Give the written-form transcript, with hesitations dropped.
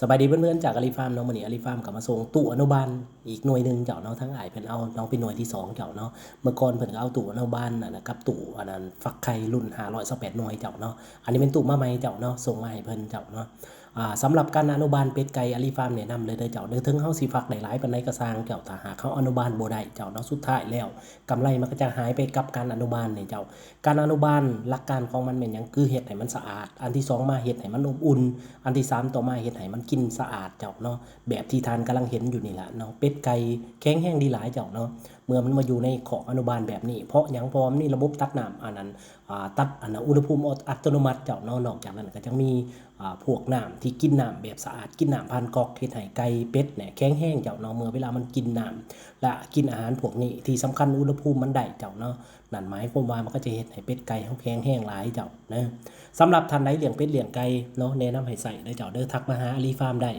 สบายดีเพื่อนๆจากอาลีฟาร์มเนาะมื้อนี้อาลีฟาร์มกลับมาส่งตู้อนุบาลอีกหน่วยหนึงเจ้าเนาะทั้งอ้ายเพิ่นเอาน้องเป็นหน่วยที่2เจ้าเนาะเมื่อก่อนเพิ่นก็เอาตู้อนุบาลนั่นน่ะกับตู้อันนั้นฟักไข่รุ่น528หน่วยเจ้าเนาะอันนี้เป็นตู้มาใหม่เจ้าเนาะส่งมาให้เพิ่นเจ้าเนาะสำหรับการอนุบาลเป็ดไก่อาลีฟาร์มแนะนำเลยเด้อเจ้าเด้อถึงเฮาสิฟักได้หลายปานใดก็สร้างเจ้าถ้าหากเขาอนุบาลบ่ได้เจ้าเนาะสุดท้ายแล้วกำไรมันก็จะหายไปกับการอนุบาลนี่เจ้าการอนุบาลหลักการของมันแม่นหยังคือเฮ็ดให้มันสะอาดอันที่2มาเฮ็ดให้มันอบอุ่นอันที่3ต่อมาเฮ็ดให้มันกินสะอาดเจ้าเนาะ แบบที่ทานกำลังเห็นอยู่นี่แหละเนาะเป็ดไก่แข็งแห้งดีหลายเจ้าเนาะเมื่อมันมาอยู่ในของอนุบาลแบบนี้เพราะอย่างพร้อมนี่ระบบตัดน้ำอันนั้นตัดอันนั้นอุณหภูมิอัตโนมัติเจ้าเนาะนอกจากนั้นก็จะมีพวกน้ำที่กินน้ำแบบสะอาดกินน้ำผ่านก๊อกเฮ็ดให้ไก่เป็ดเนี่ยแข็งแห้งเจ้าเนาะเมื่อเวลามันกินน้ำและกินอาหารพวกนี้ที่สำคัญอุณหภูมิมันได้เจ้าเนาะนั่นหมายความว่ามันก็จะเฮ็ดให้เป็ดไก่แข็งแห้งหลายเจ้านะสำหรับท่านใดเลี้ยงเป็ดเลี้ยงไก่เนาะแนะนำให้ใส่เด้อเจ้าเด้อทักมาหาอาลีฟาร์มได้